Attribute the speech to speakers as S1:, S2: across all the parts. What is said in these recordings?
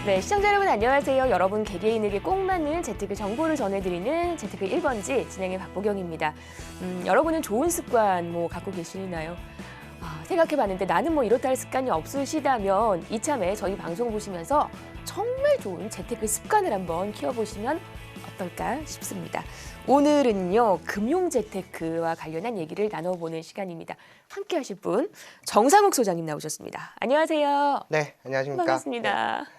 S1: 네, 시청자 여러분 안녕하세요. 여러분 개개인에게 꼭 맞는 재테크 정보를 전해드리는 재테크 1번지 진행의 박보경입니다. 여러분은 좋은 습관 갖고 계시나요? 생각해봤는데 나는 이렇다 할 습관이 없으시다면 이참에 저희 방송 보시면서 정말 좋은 재테크 습관을 한번 키워보시면 어떨까 싶습니다. 오늘은요, 금융재테크와 관련한 얘기를 나눠보는 시간입니다. 함께 하실 분, 정상욱 소장님 나오셨습니다. 안녕하세요.
S2: 네, 안녕하십니까.
S1: 반갑습니다.
S2: 네.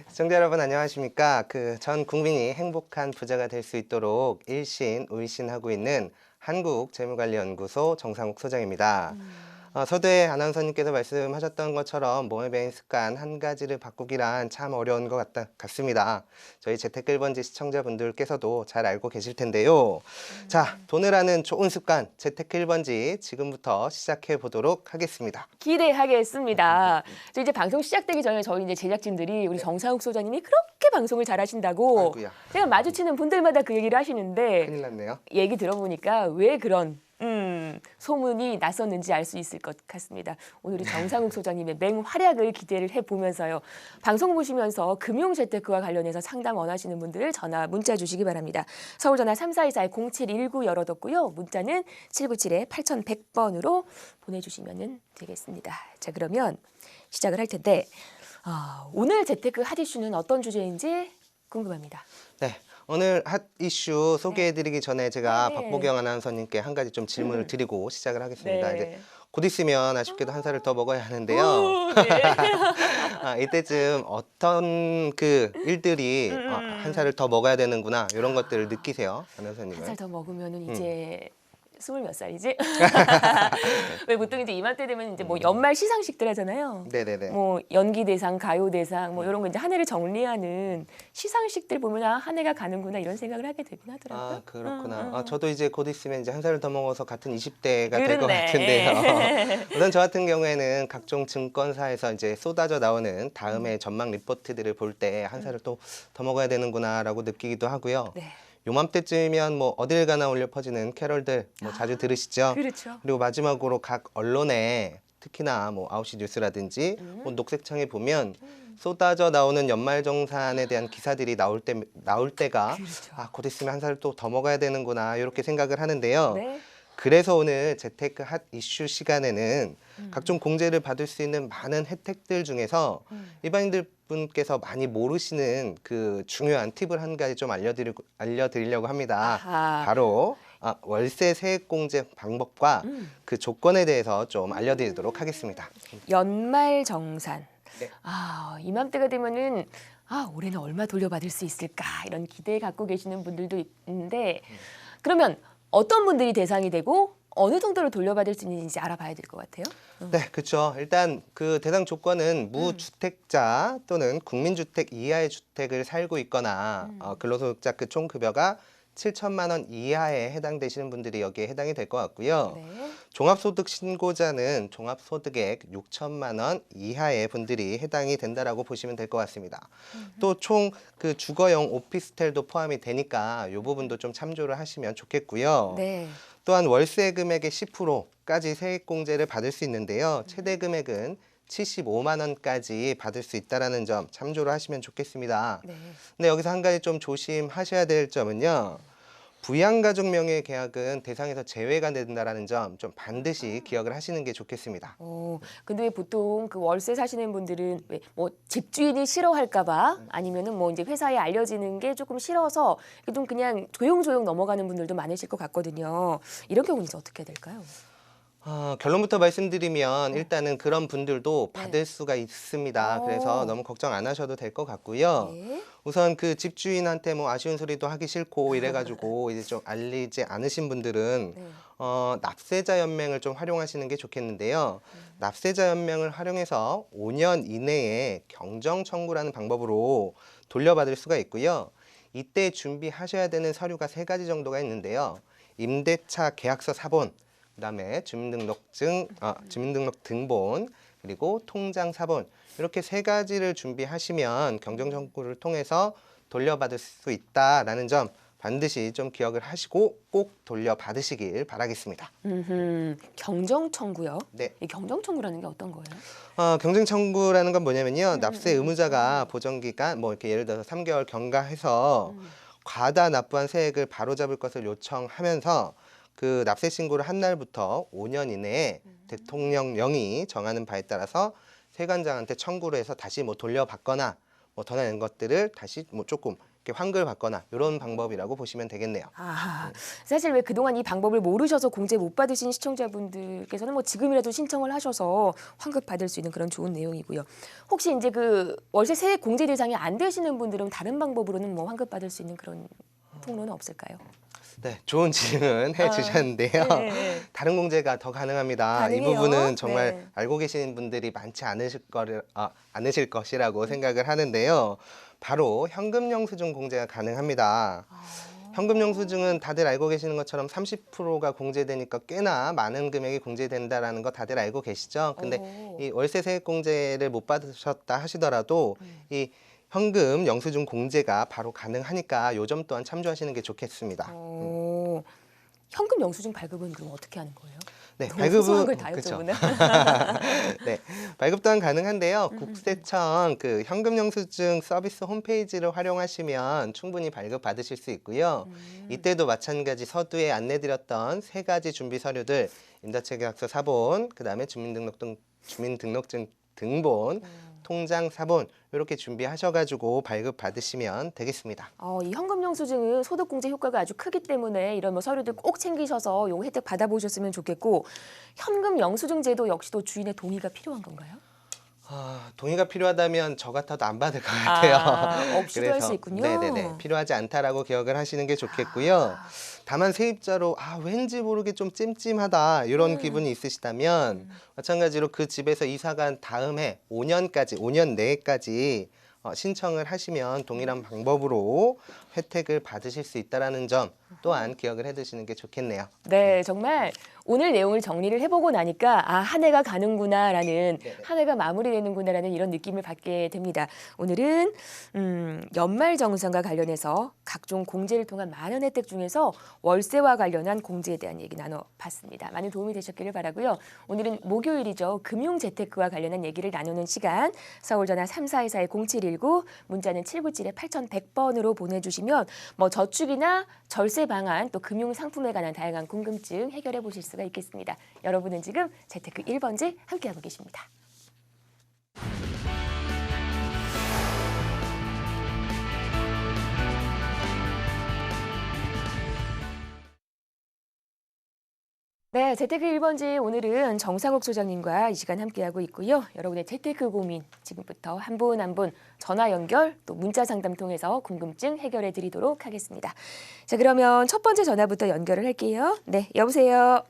S2: 시청자 여러분 안녕하십니까. 전 국민이 행복한 부자가 될 수 있도록 일신의신하고 있는 한국재무관리연구소 정상욱 소장입니다. 서두에 아나운서님께서 말씀하셨던 것처럼 몸에 배인 습관 한 가지를 바꾸기란 참 어려운 것 같습니다. 저희 재테크 1번지 시청자분들께서도 잘 알고 계실 텐데요. 자, 돈을 아는 좋은 습관 재테크 1번지 지금부터 시작해 보도록 하겠습니다.
S1: 기대하겠습니다. 이제 방송 시작되기 전에 저희 이제 제작진들이 우리 정상욱 소장님이 그렇게 방송을 잘하신다고
S2: 아이고야.
S1: 제가 마주치는 분들마다 그 얘기를 하시는데
S2: 큰일 났네요.
S1: 얘기 들어보니까 왜 그런 소문이 났었는지 알 수 있을 것 같습니다. 오늘 정상욱 소장님의 맹활약을 기대를 해보면서요. 방송 보시면서 금융재테크와 관련해서 상담 원하시는 분들 전화 문자 주시기 바랍니다. 서울 전화 3424-0719 열어뒀고요. 문자는 797-8100번으로 보내주시면 되겠습니다. 자, 그러면 시작을 할 텐데 오늘 재테크 핫 이슈는 어떤 주제인지 궁금합니다.
S2: 네. 오늘 핫 이슈 소개해드리기 전에 제가
S1: 네.
S2: 박보경 아나운서님께 한 가지 좀 질문을 드리고 시작을 하겠습니다.
S1: 네.
S2: 이제 곧 있으면 아쉽게도 한 살을 더 먹어야 하는데요.
S1: 오, 네.
S2: 이때쯤 어떤 그 일들이 한 살을 더 먹어야 되는구나 이런 것들을 느끼세요, 아나운서님은?
S1: 한 살 더 먹으면 이제 20몇 살이지? 왜 보통 이제 이맘때 되면 이제 연말 시상식들 하잖아요.
S2: 네네네.
S1: 연기 대상, 가요 대상 이런 거 이제 한 해를 정리하는 시상식들 보면 한 해가 가는구나 이런 생각을 하게 되긴 하더라고요.
S2: 아, 그렇구나. 저도 이제 곧 있으면 이제 한 살을 더 먹어서 같은 20대가 될 것
S1: 그렇네.
S2: 같은데요. 우선 저 같은 경우에는 각종 증권사에서 이제 쏟아져 나오는 다음의 전망 리포트들을 볼 때 한 살을 또 더 먹어야 되는구나라고 느끼기도 하고요.
S1: 네.
S2: 요맘때쯤이면 어딜 가나 울려 퍼지는 캐럴들 자주 들으시죠?
S1: 그렇죠.
S2: 그리고 마지막으로 각 언론에 특히나 9시 뉴스라든지 녹색창에 보면 쏟아져 나오는 연말정산에 대한 기사들이 나올 때가
S1: 그렇죠.
S2: 곧 있으면 한 살 또 더 먹어야 되는구나 이렇게 생각을 하는데요.
S1: 네.
S2: 그래서 오늘 재테크 핫 이슈 시간에는 각종 공제를 받을 수 있는 많은 혜택들 중에서 일반인들 분께서 많이 모르시는 그 중요한 팁을 한 가지 좀 알려드리려고 합니다.
S1: 아하.
S2: 바로 월세 세액 공제 방법과 그 조건에 대해서 좀 알려드리도록 하겠습니다.
S1: 연말 정산.
S2: 네.
S1: 이맘때가 되면은 올해는 얼마 돌려받을 수 있을까 이런 기대 갖고 계시는 분들도 있는데 그러면 어떤 분들이 대상이 되고 어느 정도로 돌려받을 수 있는지 알아봐야 될 것 같아요.
S2: 네, 그렇죠. 일단 그 대상 조건은 무주택자 또는 국민주택 이하의 주택을 살고 있거나 근로소득자 그 총급여가 7천만 원 이하에 해당되시는 분들이 여기에 해당이 될 것 같고요.
S1: 네.
S2: 종합소득 신고자는 종합소득액 6천만 원 이하의 분들이 해당이 된다라고 보시면 될 것 같습니다. 또 총 그 주거용 오피스텔도 포함이 되니까 이 부분도 좀 참조를 하시면 좋겠고요.
S1: 네.
S2: 또한 월세 금액의 10%까지 세액 공제를 받을 수 있는데요. 최대 금액은 75만 원까지 받을 수 있다는 점 참조를 하시면 좋겠습니다.
S1: 네.
S2: 근데 여기서 한 가지 좀 조심하셔야 될 점은요. 부양가족 명의 계약은 대상에서 제외가 된다는 점 좀 반드시 기억을 하시는 게 좋겠습니다.
S1: 근데 보통 그 월세 사시는 분들은 왜 집주인이 싫어할까봐 아니면은 이제 회사에 알려지는 게 조금 싫어서 좀 그냥 조용조용 넘어가는 분들도 많으실 것 같거든요. 이런 경우는 이제 어떻게 될까요?
S2: 결론부터 말씀드리면 일단은 그런 분들도 받을 수가 있습니다. 그래서 너무 걱정 안 하셔도 될 것 같고요.
S1: 네.
S2: 우선 그 집주인한테 아쉬운 소리도 하기 싫고 이래가지고 이제 좀 알리지 않으신 분들은
S1: 네.
S2: 납세자 연맹을 좀 활용하시는 게 좋겠는데요. 납세자 연맹을 활용해서 5년 이내에 경정 청구라는 방법으로 돌려받을 수가 있고요. 이때 준비하셔야 되는 서류가 3가지 정도가 있는데요. 임대차 계약서 사본, 그다음에 주민등록 등본, 그리고 통장 사본 이렇게 3가지를 준비하시면 경정 청구를 통해서 돌려받을 수 있다라는 점 반드시 좀 기억을 하시고 꼭 돌려받으시길 바라겠습니다.
S1: 경정 청구요?
S2: 네.
S1: 이 경정 청구라는 게 어떤 거예요?
S2: 경쟁 청구라는 건 뭐냐면요. 납세 의무자가 보정기간 뭐 이렇게 예를 들어서 3개월 경과해서 과다 납부한 세액을 바로잡을 것을 요청하면서 그 납세 신고를 한 날부터 5년 이내에 대통령령이 정하는 바에 따라서 세관장한테 청구를 해서 다시 뭐 돌려받거나 뭐 더 내는 것들을 다시 뭐 조금 이렇게 환급받거나 이런 방법이라고 보시면 되겠네요.
S1: 아, 사실 왜 그동안 이 방법을 모르셔서 공제 못 받으신 시청자분들께서는 뭐 지금이라도 신청을 하셔서 환급 받을 수 있는 그런 좋은 내용이고요. 혹시 이제 그 월세 세액 공제 대상이 안 되시는 분들은 다른 방법으로는 뭐 환급 받을 수 있는 그런 통로는 없을까요?
S2: 네, 좋은 질문 해주셨는데요.
S1: 네.
S2: 다른 공제가 더 가능합니다. 이
S1: 가능해요?
S2: 부분은 정말
S1: 네.
S2: 알고 계시는 분들이 많지 않으실 것이라고 생각을 하는데요. 바로 현금 영수증 공제가 가능합니다. 현금 영수증은 다들 알고 계시는 것처럼 30%가 공제되니까 꽤나 많은 금액이 공제된다라는 거 다들 알고 계시죠? 근데 이 월세 세액 공제를 못 받으셨다 하시더라도 이 현금 영수증 공제가 바로 가능하니까 요 점 또한 참조하시는 게 좋겠습니다.
S1: 현금 영수증 발급은 그럼 어떻게 하는 거예요?
S2: 네,
S1: 너무 소소한
S2: 발급은
S1: 걸 다
S2: 그쵸.
S1: 여쭤보나?
S2: 네, 발급 또한 가능한데요. 국세청 그 현금 영수증 서비스 홈페이지를 활용하시면 충분히 발급 받으실 수 있고요. 이때도 마찬가지 서두에 안내드렸던 세 가지 준비 서류들 임대차 계약서 사본, 그다음에 주민등록증 등본, 통장 사본 이렇게 준비하셔가지고 발급 받으시면 되겠습니다.
S1: 이 현금 영수증은 소득 공제 효과가 아주 크기 때문에 이런 뭐 서류들 꼭 챙기셔서 요 혜택 받아보셨으면 좋겠고 현금 영수증 제도 역시도 주인의 동의가 필요한 건가요?
S2: 동의가 필요하다면 저 같아도 안 받을 것 같아요.
S1: 없이도 할 수 있군요.
S2: 네네네. 필요하지 않다라고 기억을 하시는 게 좋겠고요. 다만 세입자로 왠지 모르게 좀 찜찜하다 이런 기분이 있으시다면 마찬가지로 그 집에서 이사 간 다음에 5년 내까지 신청을 하시면 동일한 방법으로 혜택을 받으실 수 있다는 점 또한 기억을 해두시는 게 좋겠네요.
S1: 네, 정말 오늘 내용을 정리를 해보고 나니까 한 해가 가는구나라는, 한 해가 마무리되는구나라는 이런 느낌을 받게 됩니다. 오늘은 연말정산과 관련해서 각종 공제를 통한 많은 혜택 중에서 월세와 관련한 공제에 대한 얘기 나눠봤습니다. 많은 도움이 되셨기를 바라고요. 오늘은 목요일이죠. 금융재테크와 관련한 얘기를 나누는 시간, 서울전화 3424-0719, 문자는 797-8100번으로 보내주시면 뭐 저축이나 절세 방안 또 금융 상품에 관한 다양한 궁금증 해결해 보실 수가 있겠습니다. 여러분은 지금 재테크 1번지 함께하고 계십니다. 네, 재테크 1번지 오늘은 정상욱 소장님과 이 시간 함께하고 있고요. 여러분의 재테크 고민 지금부터 한 분 한 분 전화 연결 또 문자 상담 통해서 궁금증 해결해 드리도록 하겠습니다. 자, 그러면 첫 번째 전화부터 연결을 할게요. 네, 여보세요.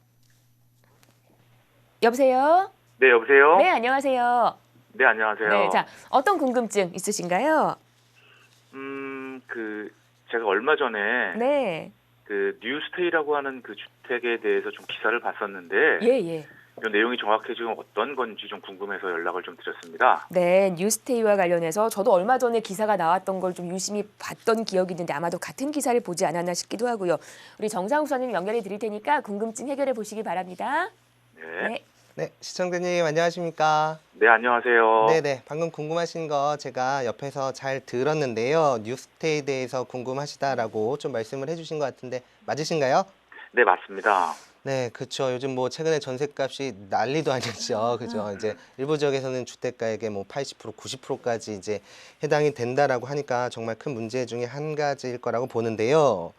S1: 여보세요.
S3: 네, 여보세요?
S1: 네, 안녕하세요.
S3: 네, 안녕하세요.
S1: 네, 자, 어떤 궁금증 있으신가요?
S3: 제가 얼마 전에
S1: 네,
S3: 그 뉴스테이라고 하는 그 주택에 대해서 좀 기사를 봤었는데
S1: 예.
S3: 이 내용이 정확히 지금 어떤 건지 좀 궁금해서 연락을 좀 드렸습니다.
S1: 네, 뉴스테이와 관련해서 저도 얼마 전에 기사가 나왔던 걸 좀 유심히 봤던 기억이 있는데 아마도 같은 기사를 보지 않았나 싶기도 하고요. 우리 정상욱 선생님 연결해 드릴 테니까 궁금증 해결해 보시기 바랍니다.
S3: 네.
S2: 네, 시청자님 안녕하십니까?
S3: 네, 안녕하세요.
S2: 네네, 방금 궁금하신 거 제가 옆에서 잘 들었는데요. 뉴스테이에 대해서 궁금하시다라고 좀 말씀을 해주신 것 같은데 맞으신가요?
S3: 네, 맞습니다.
S2: 네, 그렇죠. 요즘 뭐 최근에 전세값이 난리도 아니었죠. 그죠? 이제 일부 지역에서는 주택가액의 뭐 80%, 90%까지 이제 해당이 된다라고 하니까 정말 큰 문제 중에 한 가지일 거라고 보는데요.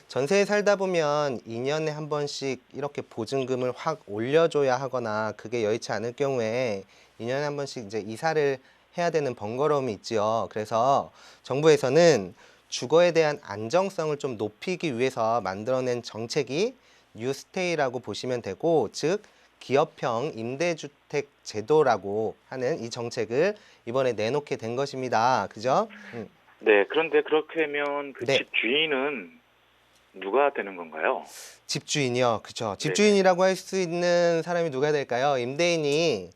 S2: 전세에 살다 보면 2년에 한 번씩 이렇게 보증금을 확 올려줘야 하거나 그게 여의치 않을 경우에 2년에 한 번씩 이제 이사를 해야 되는 번거로움이 있지요. 그래서 정부에서는 주거에 대한 안정성을 좀 높이기 위해서 만들어낸 정책이 뉴스테이라고 보시면 되고, 즉 기업형 임대주택 제도라고 하는 이 정책을 이번에 내놓게 된 것입니다. 그죠?
S3: 네, 그런데 그렇게 하면 그
S2: 네.
S3: 집 주인은 누가 되는 건가요?
S2: 집주인이요. 그죠?
S3: 네.
S2: 집주인이라고 할 수 있는 사람이 누가 될까요? 임대인이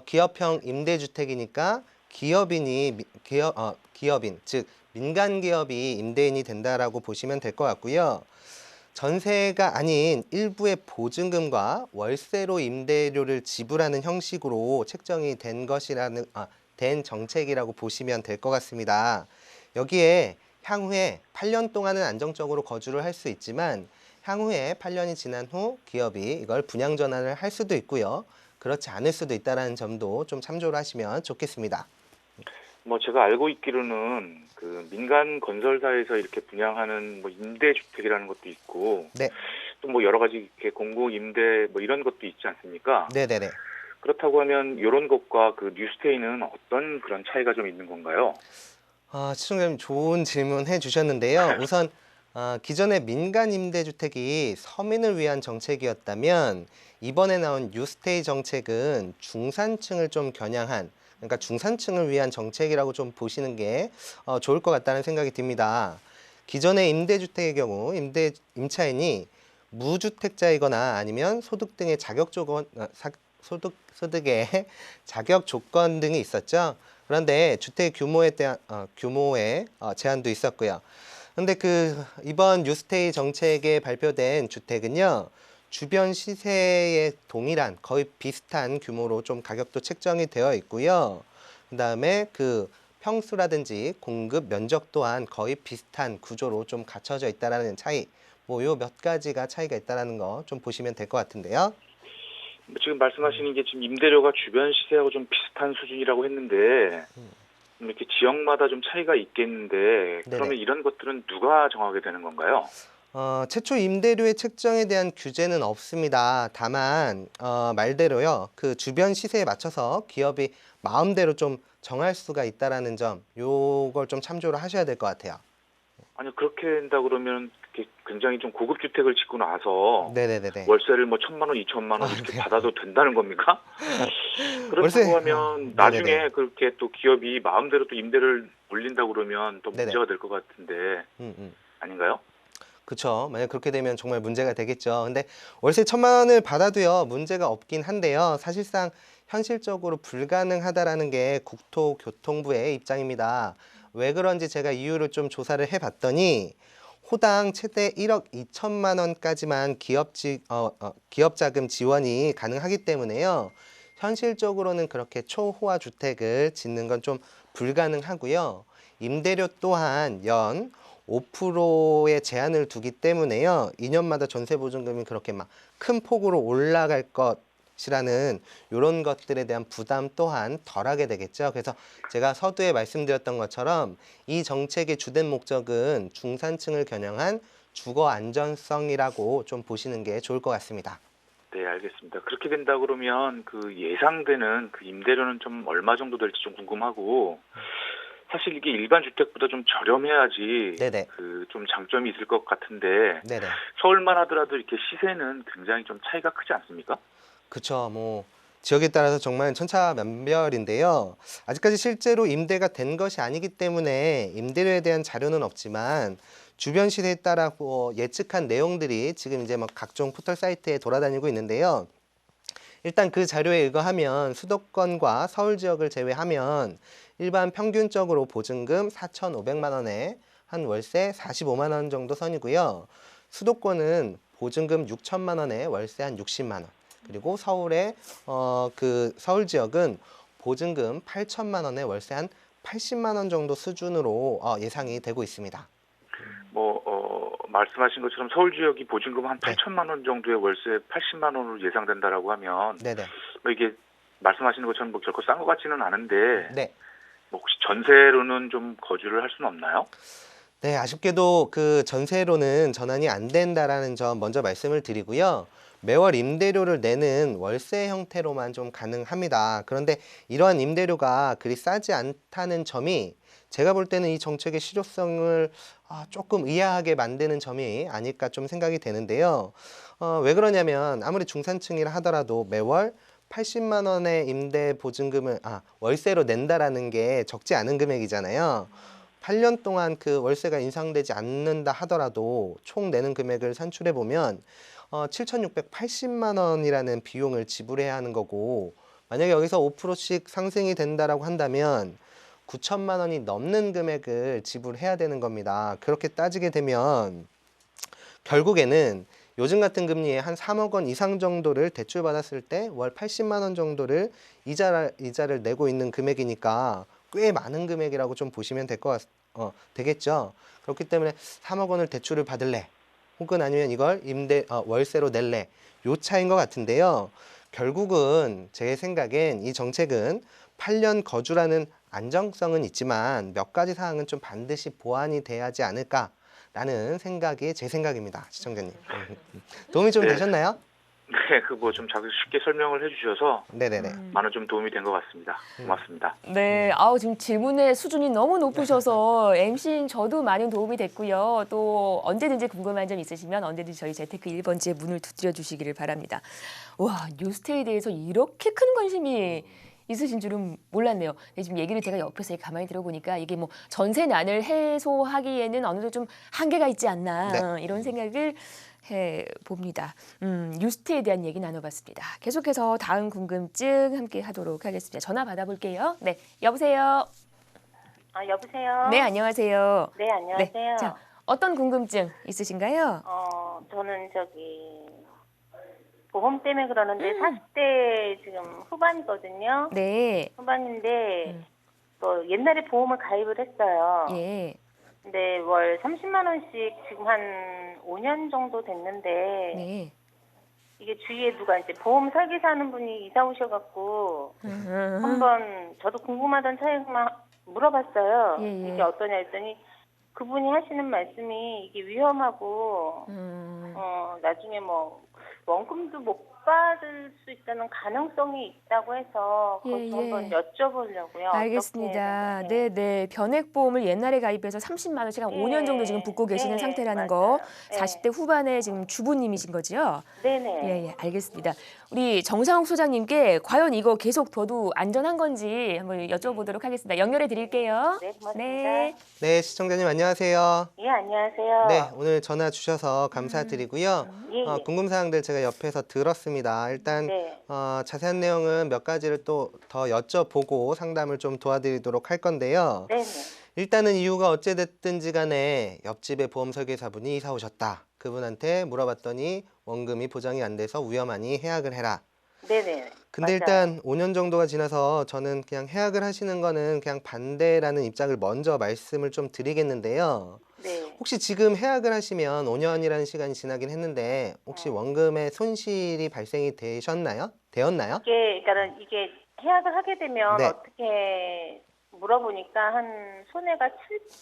S2: 기업형 임대주택이니까 기업인, 즉 민간 기업이 임대인이 된다라고 보시면 될 것 같고요. 전세가 아닌 일부의 보증금과 월세로 임대료를 지불하는 형식으로 책정이 된 정책이라고 보시면 될 것 같습니다. 여기에 향후에 8년 동안은 안정적으로 거주를 할 수 있지만 향후에 8년이 지난 후 기업이 이걸 분양 전환을 할 수도 있고요. 그렇지 않을 수도 있다는 점도 좀 참조를 하시면 좋겠습니다.
S3: 뭐 제가 알고 있기로는 그 민간 건설사에서 이렇게 분양하는 뭐 임대주택이라는 것도 있고
S2: 네,
S3: 또 뭐 여러 가지 이렇게 공공 임대 뭐 이런 것도 있지 않습니까?
S2: 네네네.
S3: 그렇다고 하면 이런 것과 그 뉴스테이는 어떤 그런 차이가 좀 있는 건가요?
S2: 시청자님 좋은 질문 해주셨는데요. 우선 기존의 민간 임대주택이 서민을 위한 정책이었다면 이번에 나온 뉴스테이 정책은 중산층을 좀 겨냥한 그러니까 중산층을 위한 정책이라고 좀 보시는 게 좋을 것 같다는 생각이 듭니다. 기존의 임대주택의 경우 임차인이 무주택자이거나 아니면 소득 등의 소득의 자격 조건 등이 있었죠. 그런데 주택 규모에 대한 규모의 제한도 있었고요. 그런데 이번 뉴스테이 정책에 발표된 주택은요. 주변 시세에 동일한 거의 비슷한 규모로 좀 가격도 책정이 되어 있고요. 그다음에 평수라든지 공급 면적 또한 거의 비슷한 구조로 좀 갖춰져 있다라는 차이. 뭐 요 몇 가지가 차이가 있다라는 거 좀 보시면 될 것 같은데요.
S3: 지금 말씀하시는 게 지금 임대료가 주변 시세하고 좀 비슷한 수준이라고 했는데 이렇게 지역마다 좀 차이가 있겠는데
S2: 네네.
S3: 그러면 이런 것들은 누가 정하게 되는 건가요?
S2: 최초 임대료의 책정에 대한 규제는 없습니다. 다만 말대로요. 그 주변 시세에 맞춰서 기업이 마음대로 좀 정할 수가 있다라는 점, 요걸 좀 참조를 하셔야 될 것 같아요.
S3: 아니 그렇게 된다 그러면 이렇게 굉장히 좀 고급 주택을 짓고 나서
S2: 네네네네.
S3: 월세를 뭐 1,000만 원, 2,000만 원 이렇게 받아도 된다는 겁니까?
S2: 월세,
S3: 그렇다고 하면
S2: 네네네.
S3: 나중에 그렇게 또 기업이 마음대로 또 임대를 올린다 그러면 또
S2: 네네.
S3: 문제가 될 것 같은데 아닌가요?
S2: 그쵸. 만약 그렇게 되면 정말 문제가 되겠죠. 근데 월세 1,000만 원을 받아도요, 문제가 없긴 한데요. 사실상 현실적으로 불가능하다라는 게 국토교통부의 입장입니다. 왜 그런지 제가 이유를 좀 조사를 해봤더니 호당 최대 1억 2천만 원까지만 기업 자금 지원이 가능하기 때문에요. 현실적으로는 그렇게 초호화 주택을 짓는 건 좀 불가능하고요. 임대료 또한 연 5%의 제한을 두기 때문에요. 2년마다 전세 보증금이 그렇게 막 큰 폭으로 올라갈 것이라는 이런 것들에 대한 부담 또한 덜하게 되겠죠. 그래서 제가 서두에 말씀드렸던 것처럼 이 정책의 주된 목적은 중산층을 겨냥한 주거 안전성이라고 좀 보시는 게 좋을 것 같습니다.
S3: 네, 알겠습니다. 그렇게 된다 그러면 그 예상되는 그 임대료는 좀 얼마 정도 될지 좀 궁금하고 사실 이게 일반 주택보다 좀 저렴해야지
S2: 네네.
S3: 그 좀 장점이 있을 것 같은데
S2: 네네.
S3: 서울만 하더라도 이렇게 시세는 굉장히 좀 차이가 크지 않습니까?
S2: 그쵸. 뭐 지역에 따라서 정말 천차만별인데요. 아직까지 실제로 임대가 된 것이 아니기 때문에 임대료에 대한 자료는 없지만 주변 시세에 따라 예측한 내용들이 지금 이제 막 각종 포털 사이트에 돌아다니고 있는데요. 일단 그 자료에 의거하면 수도권과 서울 지역을 제외하면 일반 평균적으로 보증금 4,500만 원에 한 월세 45만 원 정도 선이고요. 수도권은 보증금 6천만 원에 월세 한 60만 원. 그리고 서울 지역은 보증금 8천만 원에 월세 한 80만 원 정도 수준으로 예상이 되고 있습니다.
S3: 말씀하신 것처럼 서울 지역이 보증금 한
S2: 네.
S3: 8천만 원 정도의 월세 80만 원으로 예상된다라고 하면
S2: 네네.
S3: 뭐 이게 말씀하시는 것처럼 뭐 결코 싼 것 같지는 않은데
S2: 네.
S3: 뭐 혹시 전세로는 좀 거주를 할 수는 없나요?
S2: 네, 아쉽게도 그 전세로는 전환이 안 된다라는 점 먼저 말씀을 드리고요. 매월 임대료를 내는 월세 형태로만 좀 가능합니다. 그런데 이러한 임대료가 그리 싸지 않다는 점이 제가 볼 때는 이 정책의 실효성을 조금 의아하게 만드는 점이 아닐까 좀 생각이 되는데요. 왜 그러냐면 아무리 중산층이라 하더라도 매월 80만 원의 임대 보증금을 월세로 낸다라는 게 적지 않은 금액이잖아요. 8년 동안 그 월세가 인상되지 않는다 하더라도 총 내는 금액을 산출해 보면 7,680만 원이라는 비용을 지불해야 하는 거고 만약에 여기서 5%씩 상승이 된다라고 한다면 9천만 원이 넘는 금액을 지불해야 되는 겁니다. 그렇게 따지게 되면 결국에는 요즘 같은 금리에 한 3억 원 이상 정도를 대출받았을 때 월 80만 원 정도를 이자를 내고 있는 금액이니까 꽤 많은 금액이라고 좀 보시면 되겠죠. 그렇기 때문에 3억 원을 대출을 받을래, 혹은 아니면 이걸 월세로 낼래, 요 차이인 것 같은데요. 결국은 제 생각엔 이 정책은 8년 거주라는 안정성은 있지만 몇 가지 사항은 좀 반드시 보완이 돼야 하지 않을까라는 생각이 제 생각입니다. 시청자님. 도움이 좀
S3: 네.
S2: 되셨나요?
S3: 네, 그 뭐 좀 쉽게 설명을 해주셔서
S2: 네네네.
S3: 많은 좀 도움이 된 것 같습니다. 고맙습니다.
S1: 네, 지금 질문의 수준이 너무 높으셔서 MC인 저도 많은 도움이 됐고요. 또 언제든지 궁금한 점 있으시면 언제든지 저희 재테크 1번지에 문을 두드려 주시기를 바랍니다. 와, 뉴스테이에 대해서 이렇게 큰 관심이 있으신 줄은 몰랐네요. 근데 지금 얘기를 제가 옆에서 가만히 들어보니까 이게 뭐 전세난을 해소하기에는 어느 정도 좀 한계가 있지 않나 이런 생각을 해봅니다. 뉴스테에 대한 얘기 나눠봤습니다. 계속해서 다음 궁금증 함께 하도록 하겠습니다. 전화 받아볼게요. 네, 여보세요.
S4: 여보세요?
S1: 네, 안녕하세요.
S4: 네, 안녕하세요.
S1: 자, 어떤 궁금증 있으신가요?
S4: 저는 보험 때문에 그러는데 40대 지금 후반이거든요.
S1: 네,
S4: 후반인데 옛날에 보험을 가입을 했어요.
S1: 예,
S4: 근데 월 30만 원씩 지금 한 5년 정도 됐는데
S1: 네.
S4: 이게 주위에 누가 이제 보험 설계사 하는 분이 이사 오셔갖고 한번 저도 궁금하던 차이만 물어봤어요.
S1: 예, 예.
S4: 이게 어떠냐 했더니 그분이 하시는 말씀이 이게 위험하고 나중에 뭐 원금도 못 받을 수 있다는 가능성이 있다고 해서 그것 좀 한번 여쭤보려고요.
S1: 알겠습니다.
S4: 어떻게
S1: 네. 변액보험을 옛날에 가입해서 30만 원씩 한 5년 정도 지금 붓고 계시는 상태라는 거.
S4: 맞아요.
S1: 40대 후반에 지금 주부님이신 거죠?
S4: 네네.
S1: 예, 알겠습니다. 우리 정상욱 소장님께 과연 이거 계속 둬도 안전한 건지 한번 여쭤보도록 하겠습니다. 연결해 드릴게요.
S4: 네, 고맙습니다.
S1: 네.
S2: 네, 시청자님 안녕하세요.
S4: 예, 안녕하세요.
S2: 네, 오늘 전화 주셔서 감사드리고요.
S4: 예, 예.
S2: 궁금사항들 제가 옆에서 들었습니다. 일단
S4: 네.
S2: 자세한 내용은 몇 가지를 또 더 여쭤보고 상담을 좀 도와드리도록 할 건데요.
S4: 네네.
S2: 일단은 이유가 어찌됐든지 간에 옆집에 보험 설계사분이 이사 오셨다. 그분한테 물어봤더니 원금이 보장이 안 돼서 위험하니 해약을 해라.
S4: 네네.
S2: 근데
S4: 맞아요.
S2: 일단 5년 정도가 지나서 저는 그냥 해약을 하시는 거는 그냥 반대라는 입장을 먼저 말씀을 좀 드리겠는데요.
S4: 네.
S2: 혹시 지금 해약을 하시면 5년이라는 시간이 지나긴 했는데 혹시 원금에 손실이 발생이 되었나요?
S4: 그러니까는 이게 해약을 하게 되면
S2: 네.
S4: 어떻게 물어보니까 한 손해가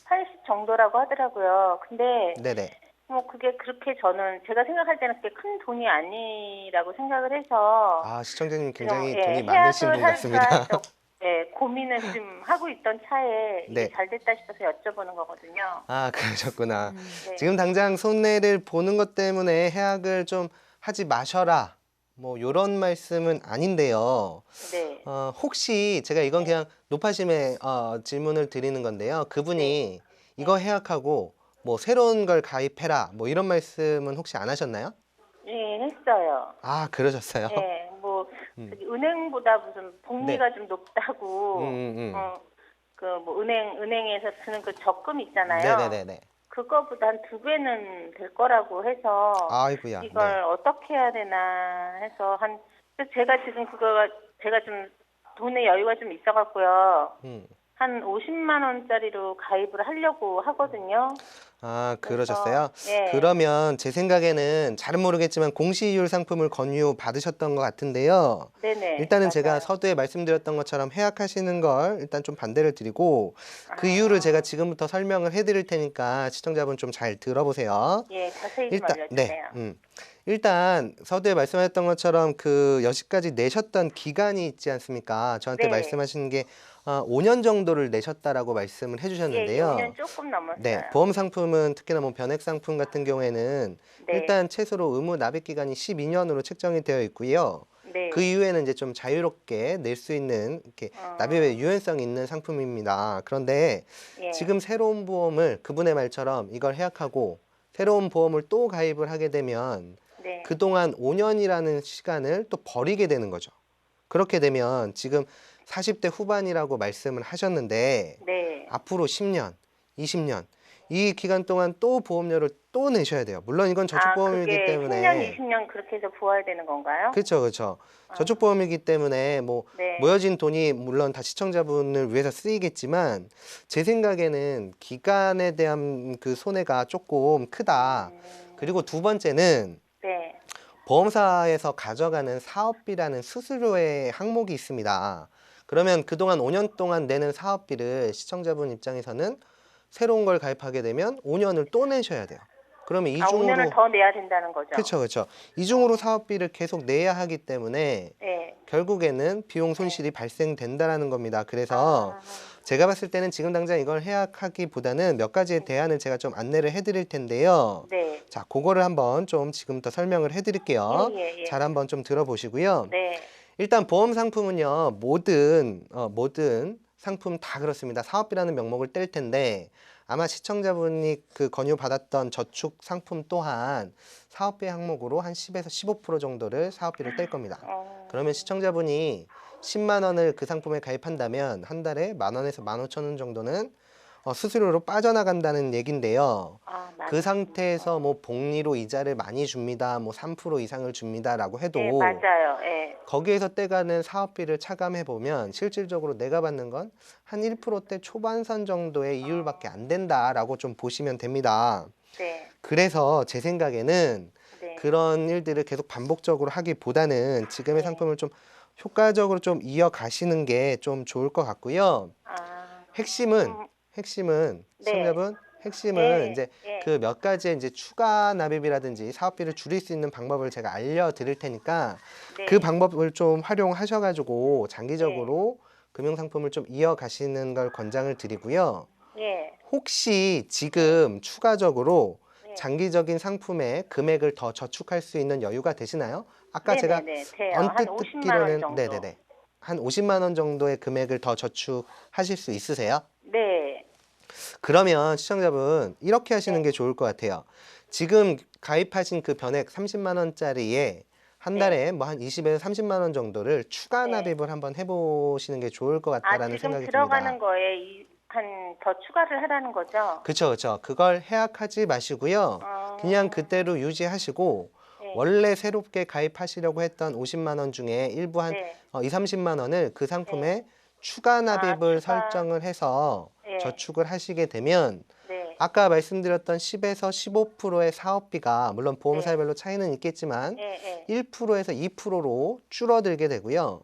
S4: 80 정도라고 하더라고요. 근데
S2: 네네.
S4: 뭐 그게 그렇게 제가 생각할 때는 그게 큰 돈이 아니라고 생각을 해서
S2: 시청자님 굉장히
S4: 지금,
S2: 돈이 많으신 분
S4: 해약을
S2: 같습니다.
S4: 할까 고민을 지금 하고 있던 차에 이게
S2: 네.
S4: 잘 됐다 싶어서 여쭤보는 거거든요.
S2: 그러셨구나.
S4: 네.
S2: 지금 당장 손해를 보는 것 때문에 해약을 좀 하지 마셔라. 뭐 요런 말씀은 아닌데요.
S4: 네.
S2: 혹시 제가 이건 그냥 높아심에 질문을 드리는 건데요. 그분이 이거 해약하고 뭐 새로운 걸 가입해라. 뭐 이런 말씀은 혹시 안 하셨나요?
S4: 네, 했어요.
S2: 그러셨어요?
S4: 네, 저기 은행보다 무슨 복리가 좀 높다고, 뭐 은행에서 주는 그 적금 있잖아요.
S2: 네네네네.
S4: 그거보다 한 2배는 될 거라고 해서
S2: 아이고야.
S4: 이걸 어떻게 해야 되나 해서 그래서 제가 지금 제가 좀 돈의 여유가 좀 있어갖고요. 한 50만 원짜리로 가입을 하려고 하거든요.
S2: 그러셨어요?
S4: 네.
S2: 그러면 제 생각에는 잘은 모르겠지만 공시이율 상품을 권유 받으셨던 것 같은데요.
S4: 네네.
S2: 일단은
S4: 맞아요.
S2: 제가 서두에 말씀드렸던 것처럼 해약하시는 걸 일단 좀 반대를 드리고 그 이유를 제가 지금부터 설명을 해드릴 테니까 시청자분 좀 잘 들어보세요.
S4: 예, 자세히 좀 알려주세요.
S2: 일단 서두에 말씀하셨던 것처럼 그 여시까지 내셨던 기간이 있지 않습니까? 저한테
S4: 네.
S2: 말씀하시는 게 5년 정도를 내셨다라고 말씀을 해주셨는데요.
S4: 예, 5년 조금 넘었어요.
S2: 네, 보험 상품은 특히나 뭐 변액 상품 같은 경우에는
S4: 네.
S2: 일단 최소로 의무 납입 기간이 12년으로 책정이 되어 있고요.
S4: 네.
S2: 그 이후에는 이제 좀 자유롭게 낼 수 있는 이렇게 납입의 유연성이 있는 상품입니다. 그런데
S4: 예.
S2: 지금 새로운 보험을 그분의 말처럼 이걸 해약하고 새로운 보험을 또 가입을 하게 되면
S4: 네.
S2: 그동안 5년이라는 시간을 또 버리게 되는 거죠. 그렇게 되면 지금 40대 후반이라고 말씀을 하셨는데
S4: 네.
S2: 앞으로 10년, 20년 이 기간 동안 또 보험료를 또 내셔야 돼요. 물론 이건 저축보험이기
S4: 그게
S2: 때문에
S4: 10년, 20년 그렇게 해서 부과해야 되는 건가요?
S2: 그렇죠, 그렇죠. 저축보험이기 때문에 뭐
S4: 네.
S2: 모여진 돈이 물론 다 시청자분을 위해서 쓰이겠지만 제 생각에는 기간에 대한 그 손해가 조금 크다. 그리고 두 번째는
S4: 네.
S2: 보험사에서 가져가는 사업비라는 수수료의 항목이 있습니다. 그러면 그동안 5년 동안 내는 사업비를 시청자분 입장에서는 새로운 걸 가입하게 되면 5년을 또 내셔야 돼요. 그러면
S4: 5년을
S2: 이중으로
S4: 더 내야 된다는 거죠?
S2: 그렇죠, 그렇죠. 이중으로 사업비를 계속 내야 하기 때문에
S4: 네.
S2: 결국에는 비용 손실이 발생된다라는 겁니다. 그래서 제가 봤을 때는 지금 당장 이걸 해약하기보다는 몇 가지의 대안을 제가 좀 안내를 해드릴 텐데요.
S4: 네.
S2: 자, 그거를 한번 좀 지금부터 설명을 해드릴게요.
S4: 예.
S2: 잘 한번 좀 들어보시고요.
S4: 네.
S2: 일단 보험 상품은요, 모든 상품 다 그렇습니다. 사업비라는 명목을 뗄 텐데 아마 시청자분이 그 권유받았던 저축 상품 또한 사업비 항목으로 한 10에서 15% 정도를 사업비를 뗄 겁니다. 그러면 시청자분이 10만 원을 그 상품에 가입한다면 한 달에 10,000원에서 15,000원 정도는 수수료로 빠져나간다는 얘긴데요. 그 상태에서 뭐 복리로 이자를 많이 줍니다. 뭐 3% 이상을 줍니다라고 해도
S4: 네, 맞아요. 예.
S2: 거기에서 떼가는 사업비를 차감해 보면 실질적으로 내가 받는 건 한 1%대 초반선 정도의 이율밖에 안 된다라고 좀 보시면 됩니다.
S4: 네.
S2: 그래서 제 생각에는
S4: 네.
S2: 그런 일들을 계속 반복적으로 하기보다는 지금의
S4: 네.
S2: 상품을 좀 효과적으로 좀 이어가시는 게 좀 좋을 것 같고요. 핵심은
S4: 네.
S2: 시청자분 핵심은
S4: 예,
S2: 이제
S4: 예.
S2: 그 몇 가지의 이제 추가 납입이라든지 사업비를 줄일 수 있는 방법을 제가 알려드릴 테니까
S4: 네.
S2: 그 방법을 좀 활용하셔가지고 장기적으로 금융상품을 좀 이어가시는 걸 권장을 드리고요.
S4: 예.
S2: 혹시 지금 추가적으로
S4: 네.
S2: 장기적인 상품에 금액을 더 저축할 수 있는 여유가 되시나요? 아까 제가
S4: 네네네. 돼요. 한
S2: 언뜻
S4: 50만 원
S2: 듣기로는
S4: 정도.
S2: 네네네. 한 50만 원 정도의 금액을 더 저축하실 수 있으세요?
S4: 네.
S2: 그러면 시청자분 이렇게 하시는
S4: 네.
S2: 게 좋을 것 같아요. 지금 가입하신 그 변액 30만 원짜리에 한
S4: 네.
S2: 달에 뭐 한 20에서 30만 원 정도를 추가
S4: 네.
S2: 납입을 한번 해보시는 게 좋을 것 같다라는
S4: 지금
S2: 생각이
S4: 들어가는
S2: 듭니다.
S4: 거에 더 추가를 하라는 거죠?
S2: 그렇죠, 그렇죠. 그걸 해약하지 마시고요. 그냥 그대로 유지하시고
S4: 네.
S2: 원래 새롭게 가입하시려고 했던 50만 원 중에 일부 한
S4: 네.
S2: 2, 30만 원을 그 상품에 추가 납입을
S4: 추가.
S2: 설정을 해서
S4: 네.
S2: 저축을 하시게 되면
S4: 네.
S2: 아까 말씀드렸던 10에서 15%의 사업비가 물론 보험사별로 차이는 있겠지만
S4: 예.
S2: 1%에서 2%로 줄어들게 되고요.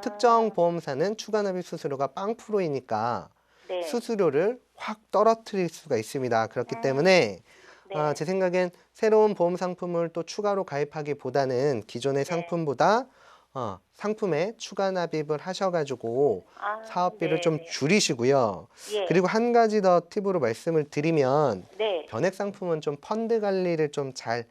S2: 특정 보험사는 추가 납입 수수료가 0%이니까
S4: 네.
S2: 수수료를 확 떨어뜨릴 수가 있습니다. 그렇기 때문에
S4: 네.
S2: 제 생각엔 새로운 보험 상품을 또 추가로 가입하기보다는 기존의
S4: 네.
S2: 상품보다 상품에 추가 납입을 하셔가지고 사업비를
S4: 네,
S2: 좀
S4: 네.
S2: 줄이시고요.
S4: 예.
S2: 그리고 한 가지 더 팁으로 말씀을 드리면
S4: 네.
S2: 변액 상품은 좀 펀드 관리를 좀 잘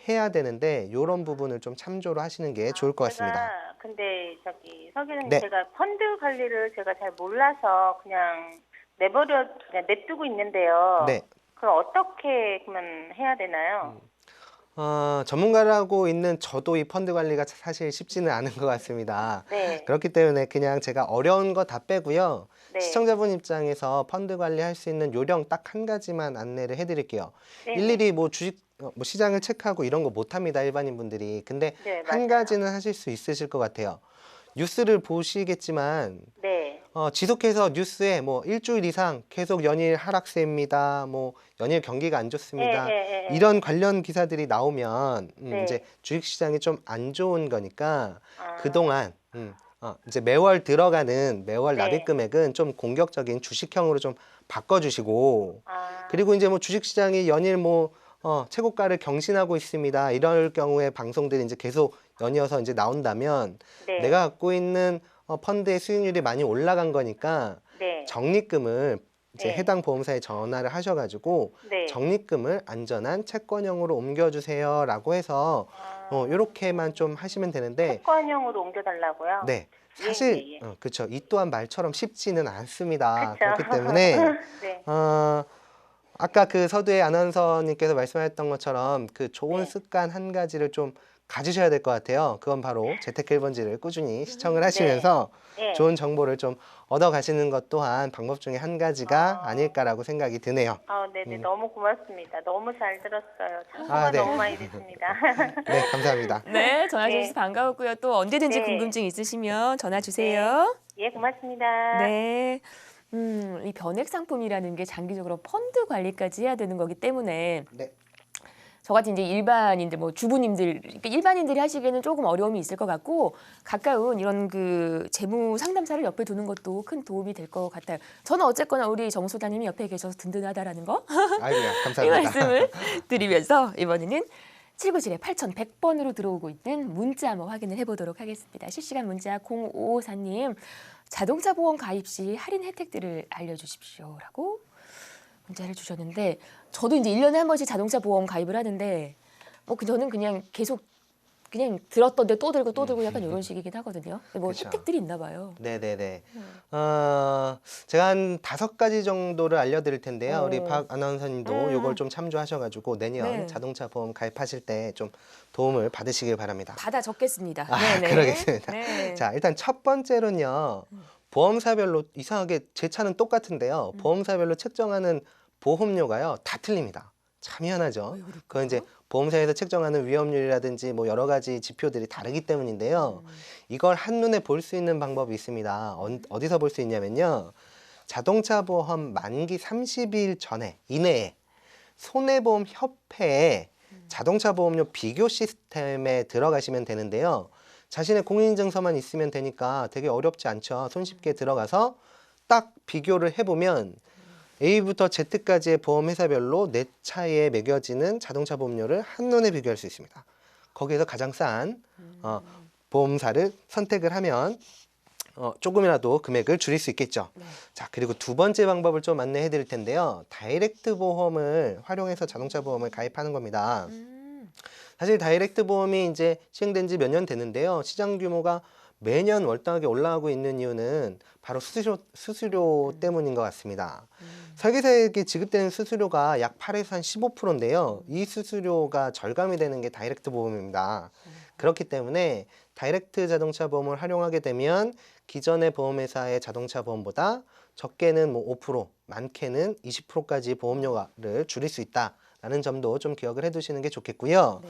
S2: 해야 되는데 이런 부분을 좀 참조로 하시는 게 좋을 것 같습니다.
S4: 근데 서 기자님
S2: 네.
S4: 제가 펀드 관리를 제가 잘 몰라서 그냥 냅두고 있는데요.
S2: 네.
S4: 그럼 어떻게 그러면 해야 되나요?
S2: 전문가라고 있는 저도 이 펀드 관리가 사실 쉽지는 않은 것 같습니다.
S4: 네.
S2: 그렇기 때문에 그냥 제가 어려운 거 다 빼고요.
S4: 네.
S2: 시청자분 입장에서 펀드 관리할 수 있는 요령 딱 한 가지만 안내를 해드릴게요.
S4: 네.
S2: 일일이 뭐 주식, 뭐 시장을 체크하고 이런 거 못합니다. 일반인 분들이. 근데
S4: 네,
S2: 한
S4: 맞아요.
S2: 가지는 하실 수 있으실 것 같아요. 뉴스를 보시겠지만
S4: 네.
S2: 지속해서 뉴스에 뭐 일주일 이상 계속 연일 하락세입니다. 뭐 연일 경기가 안 좋습니다.
S4: 예.
S2: 이런 관련 기사들이 나오면
S4: 네.
S2: 이제 주식시장이 좀 안 좋은 거니까 그동안 이제 매월 들어가는 매월
S4: 네.
S2: 납입 금액은 좀 공격적인 주식형으로 좀 바꿔주시고 그리고 이제 뭐 주식시장이 연일 뭐 최고가를 경신하고 있습니다. 이럴 경우에 방송들이 이제 계속 연이어서 이제 나온다면
S4: 네.
S2: 내가 갖고 있는 펀드의 수익률이 많이 올라간 거니까
S4: 네.
S2: 적립금을 이제
S4: 네.
S2: 해당 보험사에 전화를 하셔가지고
S4: 네.
S2: 적립금을 안전한 채권형으로 옮겨주세요라고 해서 이렇게만 좀 하시면 되는데
S4: 채권형으로 옮겨달라고요?
S2: 네 사실
S4: 예.
S2: 그렇죠. 이 또한 말처럼 쉽지는 않습니다.
S4: 그쵸.
S2: 그렇기 때문에
S4: 네.
S2: 아까 그 서두에 아나운서님께서 말씀하셨던 것처럼 그 좋은
S4: 네.
S2: 습관 한 가지를 좀 가지셔야 될 것 같아요. 그건 바로 재테크 1번지를 꾸준히 시청을 하시면서
S4: 네.
S2: 좋은 정보를 좀 얻어 가시는 것 또한 방법 중에 한 가지가 아닐까라고 생각이 드네요.
S4: 네네. 너무 고맙습니다. 너무 잘 들었어요. 참고가
S2: 네.
S4: 너무 많이 됐습니다.
S2: 네, 감사합니다.
S1: 네, 전화 주셔서
S4: 네.
S1: 반가웠고요. 또 언제든지
S4: 네.
S1: 궁금증 있으시면 전화 주세요.
S4: 예, 고맙습니다.
S1: 네. 이 변액 상품이라는 게 장기적으로 펀드 관리까지 해야 되는 거기 때문에
S2: 네.
S1: 저같이 이제 일반인들, 뭐 주부님들, 그러니까 일반인들이 하시기에는 조금 어려움이 있을 것 같고 가까운 이런 그 재무 상담사를 옆에 두는 것도 큰 도움이 될 것 같아요. 저는 어쨌거나 우리 정 소장님이 옆에 계셔서 든든하다라는 거
S2: 아이고야,
S1: 이
S2: 감사합니다.
S1: 말씀을 드리면서 이번에는 797에 8100번으로 들어오고 있는 문자 한번 확인을 해보도록 하겠습니다. 실시간 문자 0554님, 자동차 보험 가입 시 할인 혜택들을 알려주십시오라고 문자를 주셨는데 저도 이제 1년에 한 번씩 자동차 보험 가입을 하는데 저는 그냥 계속 그냥 들었던데 또 들고 또 들고 약간 이런 식이긴 하거든요. 뭐
S2: 그쵸.
S1: 혜택들이 있나 봐요.
S2: 네네네. 제가 한 5가지 정도를 알려드릴 텐데요. 우리 박 아나운서님도 이걸 좀 참조하셔가지고 내년
S1: 네.
S2: 자동차 보험 가입하실 때 좀 도움을 받으시길 바랍니다.
S1: 받아 적겠습니다.
S2: 그러겠습니다.
S1: 네.
S2: 자, 일단 첫 번째로는요. 보험사별로 이상하게 제 차는 똑같은데요. 보험사별로 책정하는 보험료가요. 다 틀립니다. 참 희한하죠. 그건 이제 보험사에서 책정하는 위험률이라든지 뭐 여러 가지 지표들이 다르기 때문인데요. 이걸 한눈에 볼 수 있는 방법이 있습니다. 어디서 볼 수 있냐면요. 자동차 보험 만기 30일 전에 이내에 손해보험협회에 자동차 보험료 비교 시스템에 들어가시면 되는데요. 자신의 공인인증서만 있으면 되니까 되게 어렵지 않죠. 손쉽게 들어가서 딱 비교를 해보면 A부터 Z까지의 보험회사별로 내 차에 매겨지는 자동차 보험료를 한눈에 비교할 수 있습니다. 거기에서 가장 싼 보험사를 선택을 하면 조금이라도 금액을 줄일 수 있겠죠. 자, 그리고 두 번째 방법을 좀 안내해 드릴 텐데요. 다이렉트 보험을 활용해서 자동차 보험을 가입하는 겁니다. 사실 다이렉트 보험이 이제 시행된 지 몇 년 됐는데요. 시장 규모가 매년 월등하게 올라가고 있는 이유는 바로 수수료 때문인 것 같습니다. 설계사에게 지급되는 수수료가 약 8에서 한 15%인데요. 이 수수료가 절감이 되는 게 다이렉트 보험입니다. 그렇기 때문에 다이렉트 자동차 보험을 활용하게 되면 기존의 보험회사의 자동차 보험보다 적게는 뭐 5%, 많게는 20%까지 보험료를 줄일 수 있다라는 점도 좀 기억을 해두시는 게 좋겠고요.
S1: 네.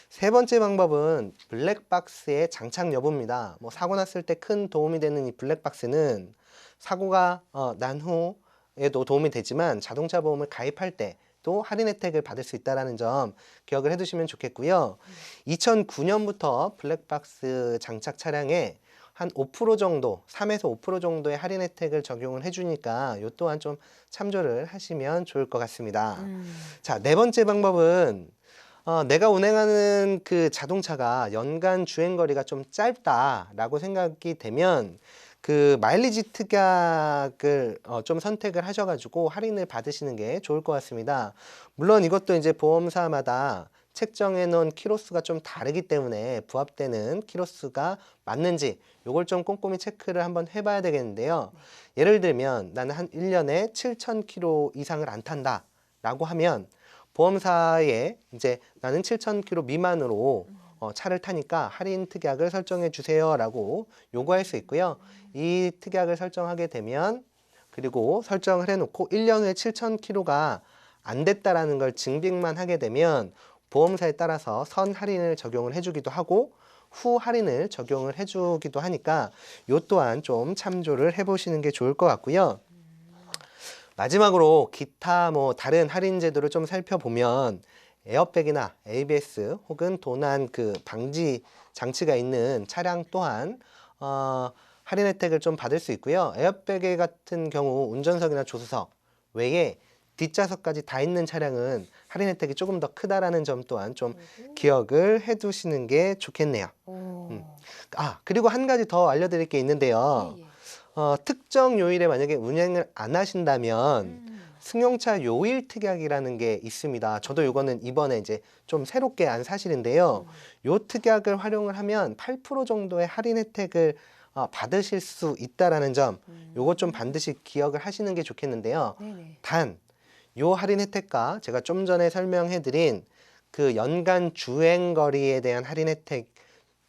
S2: 세 번째 방법은 블랙박스의 장착 여부입니다. 뭐 사고 났을 때 큰 도움이 되는 이 블랙박스는 사고가 난 후에도 도움이 되지만 자동차 보험을 가입할 때 또 할인 혜택을 받을 수 있다는 점 기억을 해두시면 좋겠고요. 2009년부터 블랙박스 장착 차량에 한 5% 정도, 3에서 5% 정도의 할인 혜택을 적용을 해주니까 이 또한 좀 참조를 하시면 좋을 것 같습니다. 자, 네 번째 방법은 내가 운행하는 그 자동차가 연간 주행거리가 좀 짧다라고 생각이 되면 그 마일리지 특약을 좀 선택을 하셔가지고 할인을 받으시는 게 좋을 것 같습니다. 물론 이것도 이제 보험사마다 책정해 놓은 키로수가 좀 다르기 때문에 부합되는 키로수가 맞는지 요걸 좀 꼼꼼히 체크를 한번 해봐야 되겠는데요. 예를 들면 나는 한 1년에 7,000km 이상을 안 탄다 라고 하면 보험사에 이제 나는 7,000km 미만으로 차를 타니까 할인 특약을 설정해 주세요 라고 요구할 수 있고요. 이 특약을 설정하게 되면 그리고 설정을 해놓고 1년 후에 7,000km가 안 됐다라는 걸 증빙만 하게 되면 보험사에 따라서 선 할인을 적용을 해주기도 하고 후 할인을 적용을 해주기도 하니까 요 또한 좀 참조를 해보시는 게 좋을 것 같고요. 마지막으로 기타 뭐 다른 할인 제도를 좀 살펴보면 에어백이나 ABS 혹은 도난 그 방지 장치가 있는 차량 또한 할인 혜택을 좀 받을 수 있고요. 에어백 같은 경우 운전석이나 조수석 외에 뒷좌석까지 다 있는 차량은 할인 혜택이 조금 더 크다라는 점 또한 좀 기억을 해두시는 게 좋겠네요. 그리고 한 가지 더 알려드릴 게 있는데요. 특정 요일에 만약에 운행을 안 하신다면 승용차 요일 특약이라는 게 있습니다. 저도 이거는 이번에 이제 좀 새롭게 안 사실인데요. 요 특약을 활용을 하면 8% 정도의 할인 혜택을 받으실 수 있다라는 점, 요거 좀 반드시 기억을 하시는 게 좋겠는데요. 단, 요 할인 혜택과 제가 좀 전에 설명해드린 그 연간 주행 거리에 대한 할인 혜택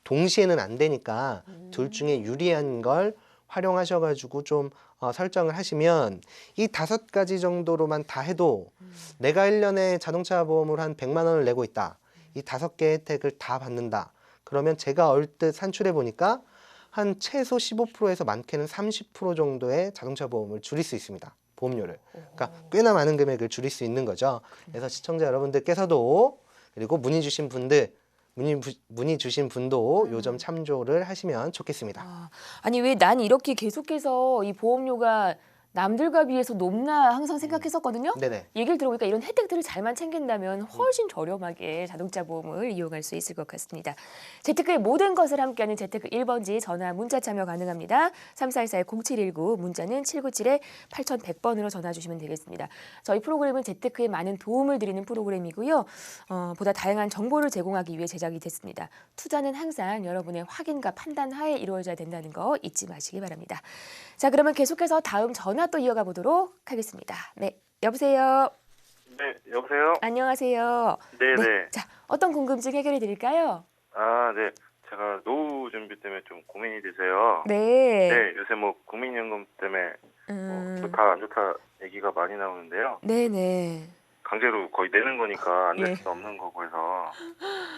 S2: 동시에는 안 되니까 둘 중에 유리한 걸 활용하셔가지고 좀 설정을 하시면 이 5가지 정도로만 다 해도 내가 1년에 자동차 보험을 한 100만 원을 내고 있다. 이 5개 혜택을 다 받는다. 그러면 제가 얼뜻 산출해 보니까 한 최소 15%에서 많게는 30% 정도의 자동차 보험을 줄일 수 있습니다. 보험료를. 그러니까 꽤나 많은 금액을 줄일 수 있는 거죠. 그래서 시청자 여러분들께서도 그리고 문의 주신 분도 요 점 참조를 하시면 좋겠습니다.
S1: 아니 왜 난 이렇게 계속해서 이 보험료가 남들과 비해서 높나 항상 생각했었거든요.
S2: 네네.
S1: 얘기를 들어보니까 이런 혜택들을 잘만 챙긴다면 훨씬 저렴하게 자동차 보험을 이용할 수 있을 것 같습니다. 재테크의 모든 것을 함께하는 재테크 1번지 전화 문자 참여 가능합니다. 3414-0719 문자는 797-8100번으로 전화 주시면 되겠습니다. 저희 프로그램은 재테크에 많은 도움을 드리는 프로그램이고요. 보다 다양한 정보를 제공하기 위해 제작이 됐습니다. 투자는 항상 여러분의 확인과 판단 하에 이루어져야 된다는 거 잊지 마시기 바랍니다. 자, 그러면 계속해서 다음 전화 또 이어가 보도록 하겠습니다. 네, 여보세요.
S5: 네, 여보세요?
S1: 안녕하세요.
S5: 네네.
S1: 자, 어떤 궁금증 해결해 드릴까요?
S5: 아, 네. 제가 노후 준비 때문에 좀 고민이 되세요.
S1: 네.
S5: 네, 요새 뭐 국민연금 때문에 좋다, 안 좋다 얘기가 많이 나오는데요.
S1: 네네.
S5: 강제로 거의 내는 거니까 안 낼
S1: 예.
S5: 수도 없는 거고해서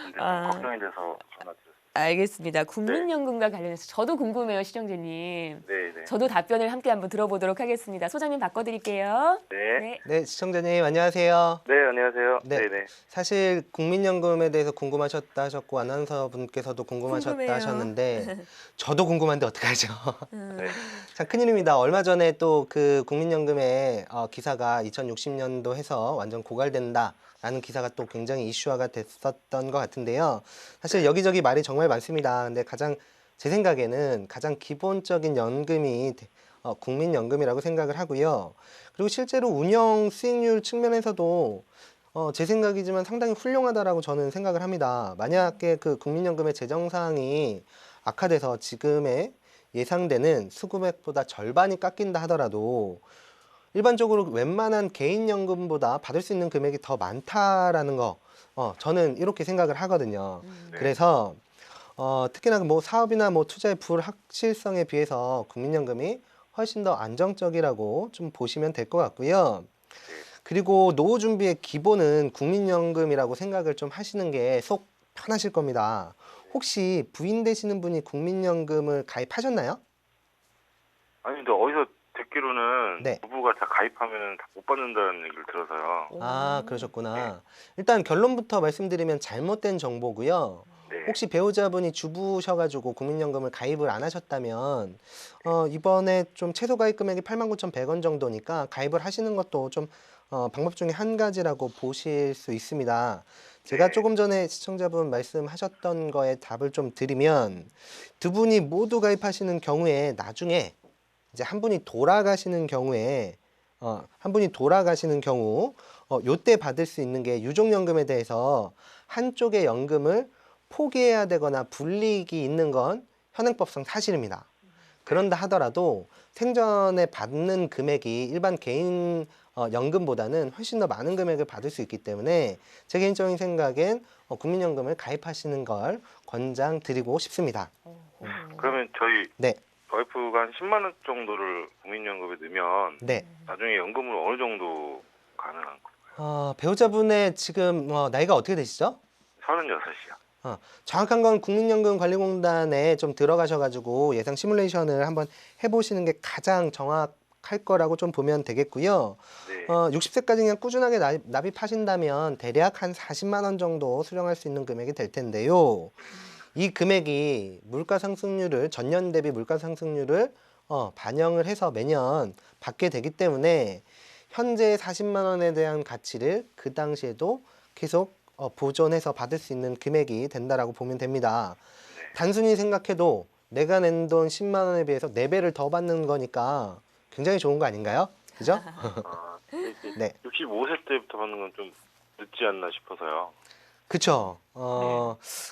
S5: 근데 좀
S1: 아.
S5: 걱정이 돼서 전화드렸어요.
S1: 알겠습니다. 국민연금과 관련해서 저도 궁금해요, 시청자님.
S5: 네네.
S1: 저도 답변을 함께 한번 들어보도록 하겠습니다. 소장님 바꿔드릴게요.
S5: 네.
S2: 네, 시청자님 안녕하세요.
S5: 네, 안녕하세요.
S2: 네.
S5: 네네.
S2: 사실 국민연금에 대해서 궁금하셨다 하셨고 아나운서 분께서도 궁금하셨다
S1: 궁금해요.
S2: 하셨는데 저도 궁금한데 어떡하죠?
S5: 네.
S2: 참 큰일입니다. 얼마 전에 또 그 국민연금의 기사가 2060년도 해서 완전 고갈된다라는 기사가 또 굉장히 이슈화가 됐었던 것 같은데요. 사실 여기저기 말이 정말 많습니다. 근데 제 생각에는 가장 기본적인 연금이 국민연금이라고 생각을 하고요. 그리고 실제로 운영 수익률 측면에서도 제 생각이지만 상당히 훌륭하다라고 저는 생각을 합니다. 만약에 그 국민연금의 재정 사항이 악화돼서 지금의 예상되는 수급액보다 절반이 깎인다 하더라도 일반적으로 웬만한 개인연금보다 받을 수 있는 금액이 더 많다라는 거 저는 이렇게 생각을 하거든요. 그래서 특히나 뭐 사업이나 뭐 투자의 불확실성에 비해서 국민연금이 훨씬 더 안정적이라고 좀 보시면 될 것 같고요. 그리고 노후 준비의 기본은 국민연금이라고 생각을 좀 하시는 게 속 편하실 겁니다. 혹시 부인 되시는 분이 국민연금을 가입하셨나요?
S5: 아니, 근데 어디서 듣기로는
S2: 네.
S5: 부부가 다 가입하면 다 못 받는다는 얘기를 들어서요.
S2: 아, 그러셨구나. 일단 결론부터 말씀드리면 잘못된 정보고요.
S5: 네.
S2: 혹시 배우자분이 주부셔가지고 국민연금을 가입을 안 하셨다면 이번에 좀 최소 가입 금액이 89,100원 정도니까 가입을 하시는 것도 좀 방법 중에 한 가지라고 보실 수 있습니다. 제가 조금 전에 시청자분 말씀하셨던 거에 답을 좀 드리면 두 분이 모두 가입하시는 경우에 나중에 이제 한 분이 돌아가시는 경우 요때 받을 수 있는 게 유족연금에 대해서 한쪽의 연금을 포기해야 되거나 불이익이 있는 건 현행법상 사실입니다. 그런다 하더라도 생전에 받는 금액이 일반 개인 연금보다는 훨씬 더 많은 금액을 받을 수 있기 때문에 제 개인적인 생각엔 국민연금을 가입하시는 걸 권장드리고 싶습니다.
S5: 그러면 저희
S2: 네,
S5: 와이프가 한 10만 원 정도를 국민연금에 넣으면
S2: 네.
S5: 나중에 연금으로 어느 정도 가능한 거?
S2: 배우자분의 지금 나이가 어떻게 되시죠?
S5: 36이요.
S2: 정확한 건 국민연금관리공단에 좀 들어가셔가지고 예상 시뮬레이션을 한번 해보시는 게 가장 정확할 거라고 좀 보면 되겠고요.
S5: 네.
S2: 60세까지 그냥 꾸준하게 납입하신다면 대략 한 40만 원 정도 수령할 수 있는 금액이 될 텐데요. 이 금액이 전년 대비 물가 상승률을 반영을 해서 매년 받게 되기 때문에 현재 40만 원에 대한 가치를 그 당시에도 계속 보존해서 받을 수 있는 금액이 된다라고 보면 됩니다. 단순히 생각해도 내가 낸 돈 10만 원에 비해서 4배를 더 받는 거니까 굉장히 좋은 거 아닌가요? 그죠? 네.
S5: 65세 때부터 받는 건 좀 늦지 않나 싶어서요.
S2: 그쵸.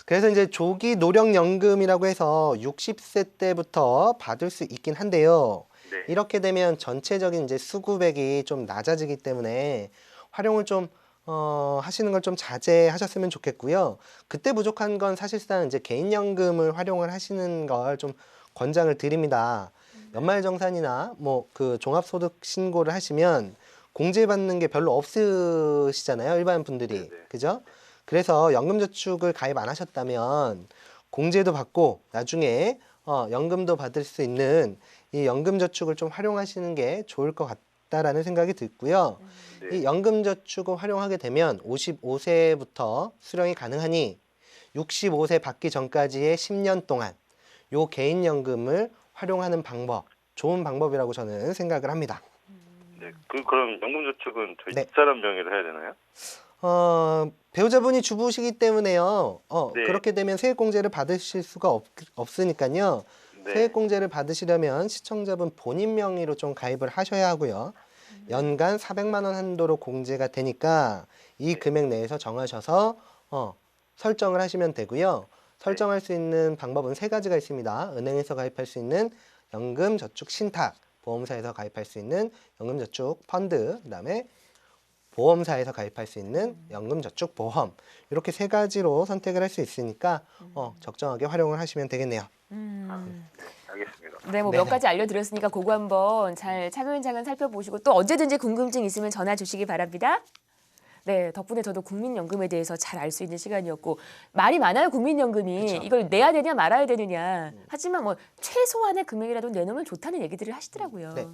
S2: 그래서 이제 조기 노령연금이라고 해서 60세 때부터 받을 수 있긴 한데요.
S5: 네.
S2: 이렇게 되면 전체적인 이제 수급액이 좀 낮아지기 때문에 활용을 좀 하시는 걸 좀 자제하셨으면 좋겠고요. 그때 부족한 건 사실상 이제 개인연금을 활용을 하시는 걸 좀 권장을 드립니다. 연말정산이나 뭐 그 종합소득 신고를 하시면 공제받는 게 별로 없으시잖아요. 일반 분들이.
S5: 네네.
S2: 그죠? 그래서 연금저축을 가입 안 하셨다면 공제도 받고 나중에 연금도 받을 수 있는 이 연금저축을 좀 활용하시는 게 좋을 것 같다라는 생각이 들고요.
S5: 네.
S2: 이 연금저축을 활용하게 되면 55세부터 수령이 가능하니 65세 받기 전까지의 10년 동안 요 개인연금을 활용하는 방법, 좋은 방법이라고 저는 생각을 합니다.
S5: 네. 그럼 연금저축은 저희
S2: 네.
S5: 집사람 명의로 해야 되나요?
S2: 배우자분이 주부시기 때문에요.
S5: 네.
S2: 그렇게 되면 세액공제를 받으실 수가 없으니까요.
S5: 네.
S2: 세액공제를 받으시려면 시청자분 본인 명의로 좀 가입을 하셔야 하고요. 연간 400만 원 한도로 공제가 되니까 이
S5: 네.
S2: 금액 내에서 정하셔서 설정을 하시면 되고요. 설정할 수 있는 방법은 3가지가 있습니다. 은행에서 가입할 수 있는 연금저축 신탁, 보험사에서 가입할 수 있는 연금저축 펀드, 그다음에 보험사에서 가입할 수 있는 연금저축 보험, 이렇게 3가지로 선택을 할 수 있으니까 적정하게 활용을 하시면 되겠네요.
S5: 알겠습니다.
S1: 네, 뭐 몇 가지 알려드렸으니까 그거 한번 잘 차근차근 살펴보시고 또 언제든지 궁금증 있으면 전화 주시기 바랍니다. 네, 덕분에 저도 국민연금에 대해서 잘 알 수 있는 시간이었고 말이 많아요, 국민연금이.
S2: 그쵸.
S1: 이걸 내야 되냐 말아야 되느냐. 하지만 뭐 최소한의 금액이라도 내놓으면 좋다는 얘기들을 하시더라고요.
S2: 네.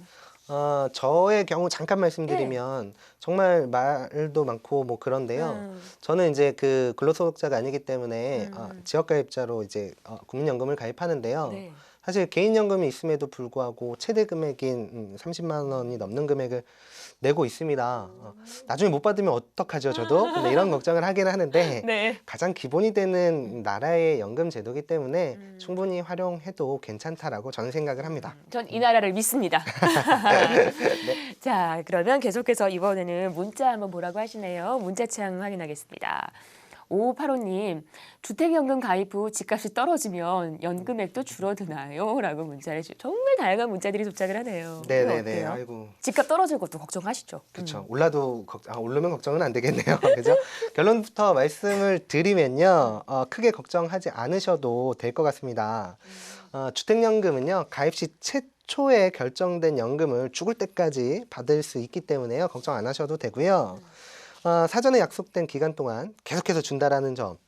S2: 저의 경우 잠깐 말씀드리면 정말 말도 많고 뭐 그런데요. 저는 이제 그 근로소득자가 아니기 때문에 지역가입자로 이제 국민연금을 가입하는데요.
S1: 네.
S2: 사실 개인연금이 있음에도 불구하고 최대 금액인 30만 원이 넘는 금액을 내고 있습니다. 나중에 못 받으면 어떡하죠, 저도? 근데 이런 걱정을 하긴 하는데
S1: 네.
S2: 가장 기본이 되는 나라의 연금 제도이기 때문에 충분히 활용해도 괜찮다라고 저는 생각을 합니다.
S1: 전 이 나라를 믿습니다. 자, 그러면 계속해서 이번에는 문자 한번 보라고 하시네요. 문자창 확인하겠습니다. 5585님, 주택연금 가입 후 집값이 떨어지면 연금액도 줄어드나요? 라고 문자를 주시죠. 정말 다양한 문자들이 도착을 하네요.
S2: 네네네.
S1: 어때요?
S2: 아이고.
S1: 집값 떨어질 것도 걱정하시죠?
S2: 그렇죠. 오르면 걱정은 안 되겠네요. 그죠? 결론부터 말씀을 드리면요. 크게 걱정하지 않으셔도 될 것 같습니다. 주택연금은요. 가입 시 최초에 결정된 연금을 죽을 때까지 받을 수 있기 때문에요. 걱정 안 하셔도 되고요. 사전에 약속된 기간 동안 계속해서 준다라는 점,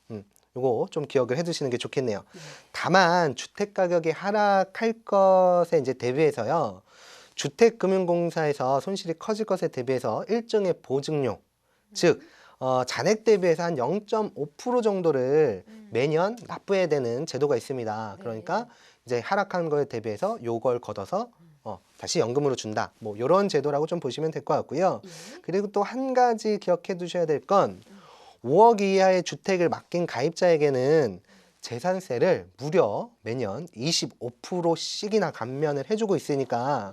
S2: 요거 좀 기억을 해두시는 게 좋겠네요. 다만 주택 가격이 하락할 것에 이제 대비해서요. 주택금융공사에서 손실이 커질 것에 대비해서 일정의 보증료, 즉 잔액 대비해서 한 0.5% 정도를 매년 납부해야 되는 제도가 있습니다. 그러니까 이제 하락한 거에 대비해서 요걸 걷어서 다시 연금으로 준다. 뭐 이런 제도라고 좀 보시면 될 것 같고요. 그리고 또 한 가지 기억해 두셔야 될 건 5억 이하의 주택을 맡긴 가입자에게는 재산세를 무려 매년 25%씩이나 감면을 해주고 있으니까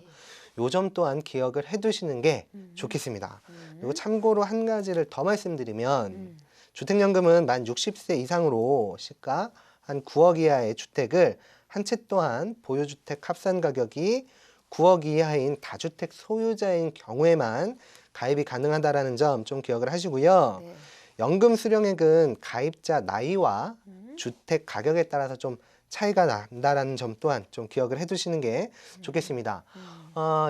S2: 요 점 또한 기억을 해두시는 게 좋겠습니다. 그리고 참고로 한 가지를 더 말씀드리면 주택연금은 만 60세 이상으로 시가 한 9억 이하의 주택을 한 채 또한 보유주택 합산 가격이 9억 이하인 다주택 소유자인 경우에만 가입이 가능하다라는 점 좀 기억을 하시고요.
S1: 네.
S2: 연금 수령액은 가입자 나이와 주택 가격에 따라서 좀 차이가 난다라는 점 또한 좀 기억을 해두시는 게 좋겠습니다.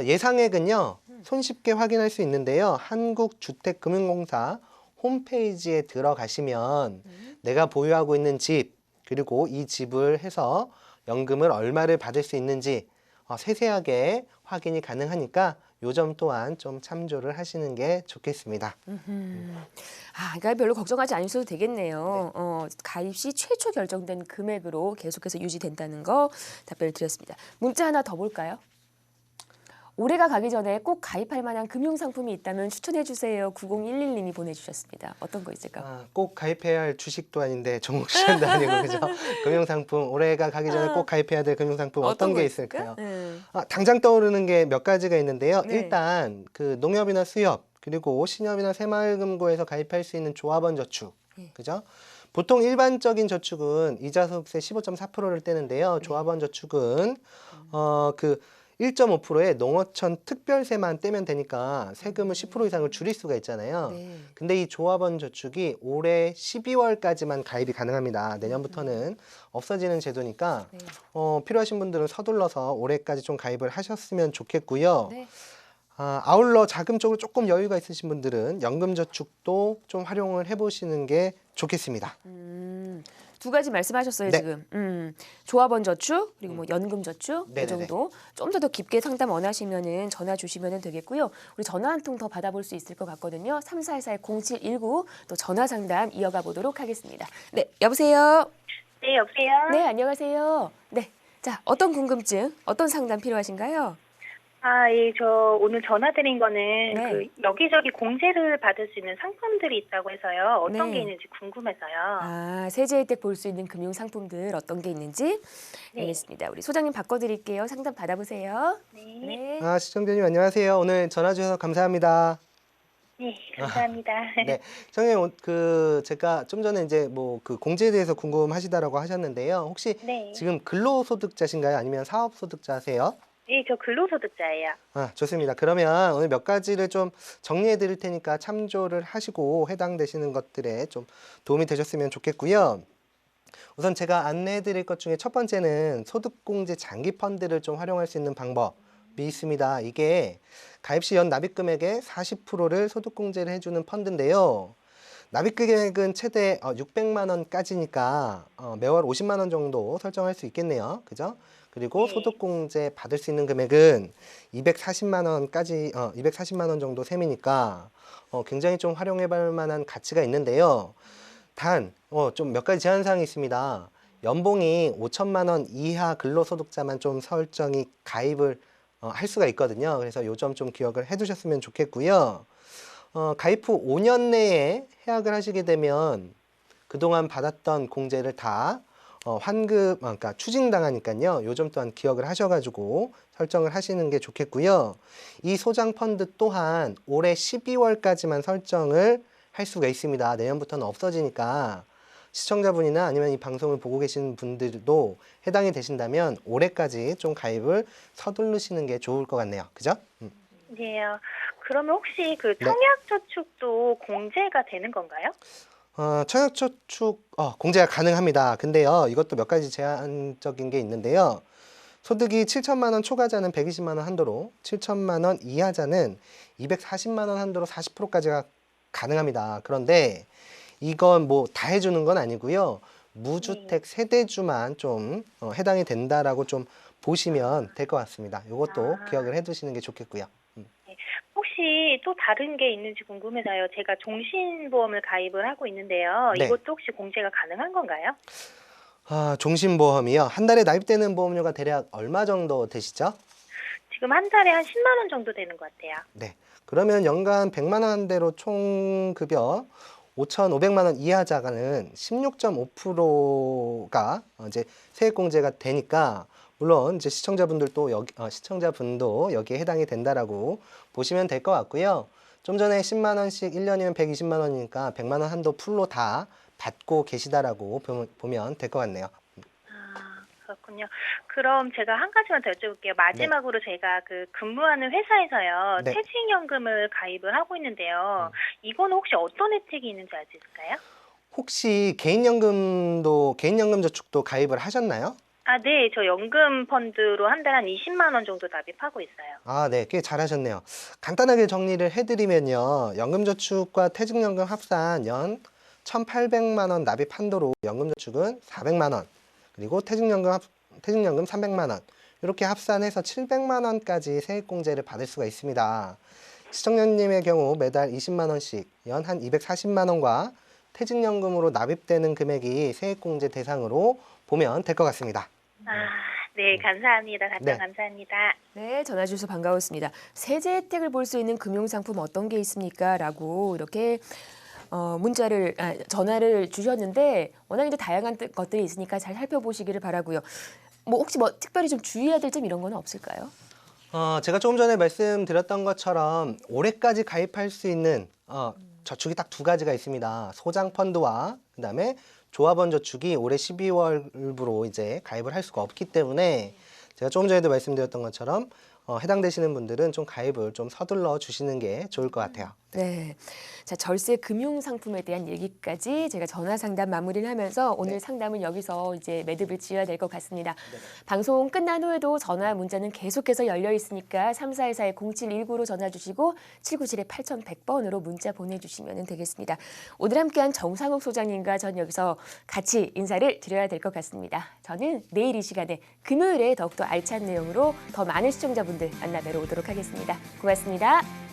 S2: 예상액은요, 손쉽게 확인할 수 있는데요. 한국주택금융공사 홈페이지에 들어가시면 내가 보유하고 있는 집, 그리고 이 집을 해서 연금을 얼마를 받을 수 있는지 세세하게 확인이 가능하니까 요 점 또한 좀 참조를 하시는 게 좋겠습니다.
S1: 그러니까 별로 걱정하지 않으셔도 되겠네요. 가입 시 최초 결정된 금액으로 계속해서 유지된다는 거 답변을 드렸습니다. 문자 하나 더 볼까요? 올해가 가기 전에 꼭 가입할 만한 금융상품이 있다면 추천해 주세요. 9011님이 보내주셨습니다. 어떤 거 있을까?
S2: 꼭 가입해야 할 주식도 아닌데 종목 시장도 아니고 그죠? 금융상품 올해가 가기 전에 꼭 가입해야 될 금융상품 어떤 게 있을까요? 당장 떠오르는 게 몇 가지가 있는데요.
S1: 네.
S2: 일단 그 농협이나 수협 그리고 신협이나 새마을금고에서 가입할 수 있는 조합원 저축, 그죠? 보통 일반적인 저축은 이자 소득세 15.4%를 떼는데요. 조합원 저축은 그 1.5%의 농어촌 특별세만 떼면 되니까 세금을 10% 이상을 줄일 수가 있잖아요.
S1: 네.
S2: 근데 이 조합원 저축이 올해 12월까지만 가입이 가능합니다. 내년부터는 없어지는 제도니까
S1: 네.
S2: 필요하신 분들은 서둘러서 올해까지 좀 가입을 하셨으면 좋겠고요.
S1: 네.
S2: 아울러 자금적으로 조금 여유가 있으신 분들은 연금저축도 좀 활용을 해보시는 게 좋겠습니다.
S1: 두 가지 말씀하셨어요,
S2: 네.
S1: 지금. 조합원 저축 그리고 뭐 연금 저축 이
S2: 네네네.
S1: 정도 좀 더 깊게 상담 원하시면은 전화 주시면 되겠고요. 우리 전화 한 통 더 받아볼 수 있을 것 같거든요. 3444-0719 또 전화 상담 이어가 보도록 하겠습니다. 네, 여보세요.
S4: 네, 여보세요?
S1: 네, 안녕하세요. 네, 자 어떤 궁금증, 어떤 상담 필요하신가요?
S4: 예, 저 오늘 전화 드린 거는
S1: 네.
S4: 그 여기저기 공제를 받을 수 있는 상품들이 있다고 해서요. 어떤
S1: 네.
S4: 게 있는지 궁금해서요.
S1: 세제 혜택 볼 수 있는 금융 상품들 어떤 게 있는지
S4: 네.
S1: 알겠습니다. 우리 소장님 바꿔드릴게요. 상담 받아보세요.
S4: 네.
S1: 네.
S2: 시청자님 안녕하세요. 오늘 전화 주셔서 감사합니다.
S4: 네, 감사합니다.
S2: 네, 시청자님 제가 좀 전에 이제 뭐 그 공제에 대해서 궁금하시다라고 하셨는데요. 혹시
S4: 네.
S2: 지금 근로소득자신가요? 아니면 사업소득자세요?
S4: 네, 저 근로소득자예요.
S2: 좋습니다. 그러면 오늘 몇 가지를 좀 정리해 드릴 테니까 참조를 하시고 해당되시는 것들에 좀 도움이 되셨으면 좋겠고요. 우선 제가 안내해 드릴 것 중에 첫 번째는 소득공제 장기 펀드를 좀 활용할 수 있는 방법이 있습니다. 이게 가입 시 연 납입 금액의 40%를 소득공제를 해주는 펀드인데요. 납입 금액은 최대 600만 원까지니까 매월 50만 원 정도 설정할 수 있겠네요. 그죠? 그리고
S4: 네.
S2: 소득공제 받을 수 있는 금액은 240만 원까지 240만 원 정도 셈이니까 굉장히 좀 활용해 볼 만한 가치가 있는데요. 단 좀 몇 가지 제한 사항이 있습니다. 연봉이 5천만 원 이하 근로소득자만 좀 설정이 가입을 할 수가 있거든요. 그래서 요 점 좀 기억을 해 두셨으면 좋겠고요. 가입 후 5년 내에 해약을 하시게 되면 그동안 받았던 공제를 다 환급, 그러니까 추징당하니까요. 요 점 또한 기억을 하셔가지고 설정을 하시는 게 좋겠고요. 이 소장 펀드 또한 올해 12월까지만 설정을 할 수가 있습니다. 내년부터는 없어지니까 시청자분이나 아니면 이 방송을 보고 계신 분들도 해당이 되신다면 올해까지 좀 가입을 서두르시는 게 좋을 것 같네요. 그죠?
S4: 네요. 그러면 혹시 그
S2: 네.
S4: 청약저축도 공제가 되는 건가요?
S2: 청약저축 공제가 가능합니다. 근데요, 이것도 몇 가지 제한적인 게 있는데요. 소득이 7천만 원 초과자는 120만 원 한도로, 7천만 원 이하자는 240만 원 한도로 40%까지가 가능합니다. 그런데 이건 뭐 다 해주는 건 아니고요. 무주택 세대주만 좀 해당이 된다라고 좀 보시면 될 것 같습니다. 이것도 기억을 해두시는 게 좋겠고요.
S4: 혹시 또 다른 게 있는지 궁금해서요. 제가 종신보험을 가입을 하고 있는데요.
S2: 네.
S4: 이것도 혹시 공제가 가능한 건가요?
S2: 종신보험이요. 한 달에 납입되는 보험료가 대략 얼마 정도 되시죠?
S4: 지금 한 달에 한 10만 원 정도 되는 것 같아요.
S2: 네. 그러면 연간 100만 원대로 총 급여 5,500만 원 이하자가는 16.5%가 이제 세액공제가 되니까 물론 이제 시청자분도 여기에 해당이 된다라고 보시면 될 것 같고요. 좀 전에 10만 원씩 1년이면 120만 원이니까 100만 원 한도 풀로 다 받고 계시다라고 보면 될 것 같네요.
S4: 그렇군요. 그럼 제가 한 가지만 더 여쭤볼게요. 마지막으로 제가 그 근무하는 회사에서요.
S2: 네.
S4: 퇴직연금을 가입을 하고 있는데요. 이건 혹시 어떤 혜택이 있는지 알 수 있을까요?
S2: 혹시 개인연금 저축도 가입을 하셨나요?
S4: 네. 저 연금 펀드로 한 달에 한 20만 원 정도 납입하고 있어요.
S2: 네, 꽤 잘하셨네요. 간단하게 정리를 해드리면요. 연금저축과 퇴직연금 합산 연 1,800만 원 납입 한도로 연금저축은 400만 원, 그리고 퇴직연금 300만 원, 이렇게 합산해서 700만 원까지 세액공제를 받을 수가 있습니다. 시청자님의 경우 매달 20만 원씩 연 한 240만 원과 퇴직연금으로 납입되는 금액이 세액공제 대상으로 보면 될 것 같습니다.
S4: 네. 감사합니다. 답변
S2: 네.
S4: 감사합니다.
S1: 네, 전화 주셔서 반가웠습니다. 세제 혜택을 볼 수 있는 금융상품 어떤 게 있습니까? 라고 이렇게 전화를 주셨는데 워낙 이제 다양한 것들이 있으니까 잘 살펴보시기를 바라고요. 혹시 특별히 좀 주의해야 될 점 이런 건 없을까요?
S2: 제가 조금 전에 말씀드렸던 것처럼 올해까지 가입할 수 있는 저축이 딱 두 가지가 있습니다. 소장 펀드와 그다음에 조합원 저축이 올해 12월부로 이제 가입을 할 수가 없기 때문에 제가 조금 전에도 말씀드렸던 것처럼 해당되시는 분들은 좀 가입을 좀 서둘러 주시는 게 좋을 것 같아요.
S1: 네. 자, 절세 금융 상품에 대한 얘기까지 제가 전화 상담 마무리를 하면서 오늘 상담은 여기서 이제 매듭을 지어야 될 것 같습니다. 방송 끝난 후에도 전화 문자는 계속해서 열려 있으니까 3424-0719로 전화 주시고 797-8100번으로 문자 보내주시면 되겠습니다. 오늘 함께한 정상욱 소장님과 전 여기서 같이 인사를 드려야 될 것 같습니다. 저는 내일 이 시간에 금요일에 더욱더 알찬 내용으로 더 많은 시청자분들 만나 뵈러 오도록 하겠습니다. 고맙습니다.